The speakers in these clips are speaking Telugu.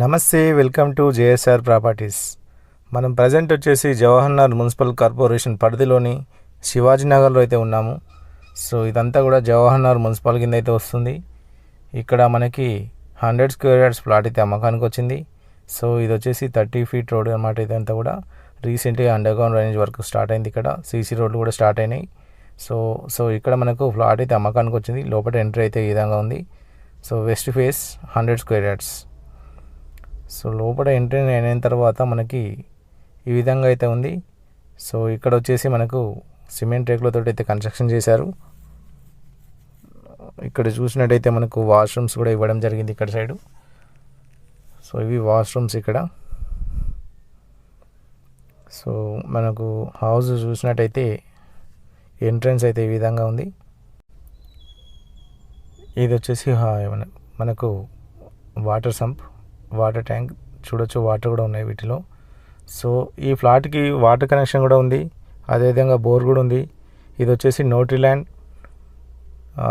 నమస్తే, వెల్కమ్ టు జేఎస్ఆర్ ప్రాపర్టీస్. మనం ప్రజెంట్ వచ్చేసి జవహర్నగర్ మున్సిపల్ కార్పొరేషన్ పరిధిలోని శివాజీనగర్లో అయితే ఉన్నాము. సో ఇదంతా కూడా జవహర్నగర్ మున్సిపల్ కింద అయితే వస్తుంది. ఇక్కడ మనకి 100 స్క్వేర్ యార్డ్స్ ప్లాట్ అయితే అమ్మకానికి వచ్చింది. సో ఇది వచ్చేసి 30 ఫీట్ రోడ్ అన్నమాట. ఇదంతా కూడా రీసెంట్గా అండర్గ్రౌండ్ డ్రైనేజ్ వర్క్ స్టార్ట్ అయింది. ఇక్కడ సీసీ రోడ్లు కూడా స్టార్ట్ అయినాయి. సో ఇక్కడ మనకు ఫ్లాట్ అయితే అమ్మకానికి వచ్చింది. లోపల ఎంట్రీ అయితే ఈ విధంగా ఉంది. So west face 100 square yards. So లోపల ఎంట్రీ అయిన తర్వాత మనకి ఈ విధంగా అయితే ఉంది. సో ఇక్కడ వచ్చేసి మనకు సిమెంట్ రేకులతో అయితే కన్స్ట్రక్షన్ చేశారు. ఇక్కడ చూసినట్టయితే మనకు వాష్రూమ్స్ కూడా ఇవ్వడం జరిగింది ఇక్కడ సైడు. సో ఇవి వాష్రూమ్స్ ఇక్కడ. సో మనకు హౌస్ చూసినట్టయితే ఎంట్రన్స్ అయితే ఈ విధంగా ఉంది. ఇది వచ్చేసి మనకు వాటర్ సంప్, వాటర్ ట్యాంక్ చూడొచ్చు. వాటర్ కూడా ఉన్నాయి వీటిలో. సో ఈ ఫ్లాట్కి వాటర్ కనెక్షన్ కూడా ఉంది, అదేవిధంగా బోర్ కూడా ఉంది. ఇది వచ్చేసి notary land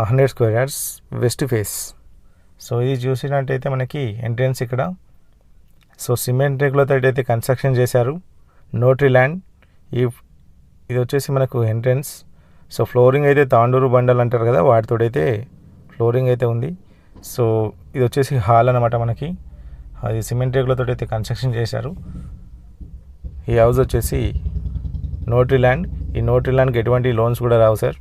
100 square yards west face. So ఇది చూసినట్టయితే మనకి ఎంట్రన్స్ ఇక్కడ. సో సిమెంట్ రేకులతో అయితే కన్స్ట్రక్షన్ చేశారు. నోటరీ ల్యాండ్ ఇది వచ్చేసి మనకు ఎంట్రన్స్. సో ఫ్లోరింగ్ అయితే తాండూరు బండలు అంటారు కదా, వాటితోటైతే ఫ్లోరింగ్ అయితే ఉంది. సో ఇది వచ్చేసి హాల్ అన్నమాట. మనకి అది సిమెంట్ రేకులతో అయితే కన్స్ట్రక్షన్ చేశారు. ఈ హౌస్ వచ్చేసి నోటరీ ల్యాండ్. ఈ నోటరీ ల్యాండ్కి ఎటువంటి లోన్స్ కూడా రావు సార్.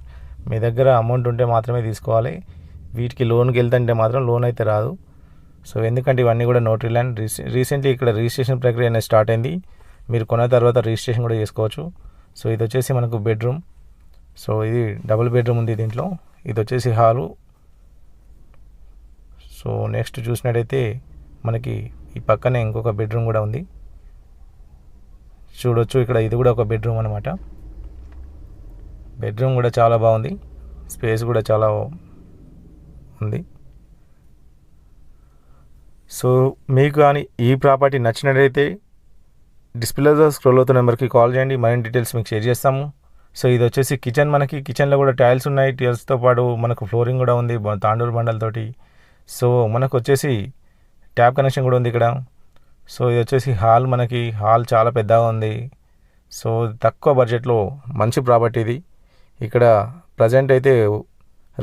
మీ దగ్గర అమౌంట్ ఉంటే మాత్రమే తీసుకోవాలి. వీటికి లోన్కి వెళ్తుంటే మాత్రం లోన్ అయితే రాదు. సో ఎందుకంటే ఇవన్నీ కూడా నోటరీ ల్యాండ్. రీసెంట్లీ ఇక్కడ రిజిస్ట్రేషన్ ప్రక్రియ అనేది స్టార్ట్ అయింది. మీరు కొన్న తర్వాత రిజిస్ట్రేషన్ కూడా చేసుకోవచ్చు. సో ఇది వచ్చేసి మనకు బెడ్రూమ్. సో ఇది డబుల్ బెడ్రూమ్ ఉంది దీంట్లో. ఇది వచ్చేసి హాలు. సో నెక్స్ట్ చూసినట్టయితే మనకి ఈ పక్కనే ఇంకొక బెడ్రూమ్ కూడా ఉంది చూడొచ్చు. ఇక్కడ ఇది కూడా ఒక బెడ్రూమ్ అనమాట. బెడ్రూమ్ కూడా చాలా బాగుంది, స్పేస్ కూడా చాలా ఉంది. సో మీకు కానీ ఈ ప్రాపర్టీ నచ్చినట్లయితే డిస్ప్లేలో స్క్రోల్ అవుతున్న నెంబర్కి కాల్ చేయండి, మరిన్ని డీటెయిల్స్ మీకు షేర్ చేస్తాము. సో ఇది వచ్చేసి కిచెన్. మనకి కిచెన్లో కూడా టైల్స్ ఉన్నాయి. టైల్స్తో పాటు మనకు ఫ్లోరింగ్ కూడా ఉంది తాండూరు బండలతోటి. సో మనకు వచ్చేసి ట్యాప్ కనెక్షన్ కూడా ఉంది ఇక్కడ. సో ఇది వచ్చేసి హాల్. మనకి హాల్ చాలా పెద్దగా ఉంది. సో తక్కువ బడ్జెట్లో మంచి ప్రాపర్టీ ఇది. ఇక్కడ ప్రజెంట్ అయితే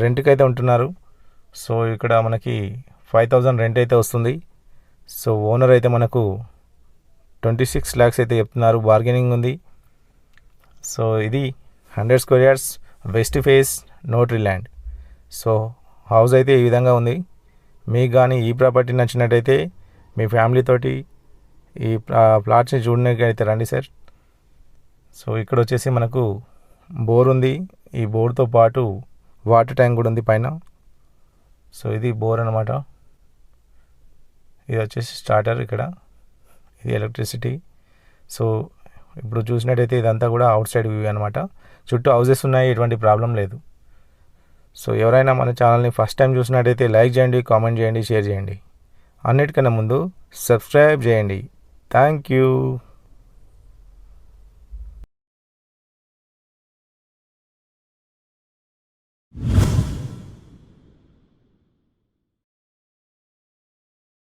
రెంట్కి అయితే ఉంటున్నారు. సో ఇక్కడ మనకి 5,000 రెంట్ అయితే వస్తుంది. సో ఓనర్ అయితే మనకు 26 lakhs అయితే చెప్తున్నారు, బార్గెనింగ్ ఉంది. సో ఇది 100 square yards west face notary land. So house అయితే ఈ విధంగా ఉంది. మీకు కానీ ఈ ప్రాపర్టీ నచ్చినట్టయితే మీ ఫ్యామిలీతోటి ఈ ప్లాట్స్ని చూడడానికి అయితే రండి సార్. సో ఇక్కడ వచ్చేసి మనకు బోర్ ఉంది. ఈ బోర్తో పాటు వాటర్ ట్యాంక్ కూడా ఉంది పైన. సో ఇది బోర్ అన్నమాట. ఇది వచ్చేసి స్టార్టర్ ఇక్కడ. ఇది ఎలక్ట్రిసిటీ. సో ఇప్పుడు చూసినట్టయితే ఇదంతా కూడా అవుట్ సైడ్ వ్యూ అనమాట. చుట్టూ హౌసెస్ ఉన్నాయి, ఎటువంటి ప్రాబ్లం లేదు. సో ఎవరైనా మన ఛానల్ని ఫస్ట్ టైం చూసినట్టయితే లైక్ చేయండి, కామెంట్ చేయండి, షేర్ చేయండి. అన్నిటికన్నా ముందు సబ్స్క్రైబ్ చేయండి. Thank you.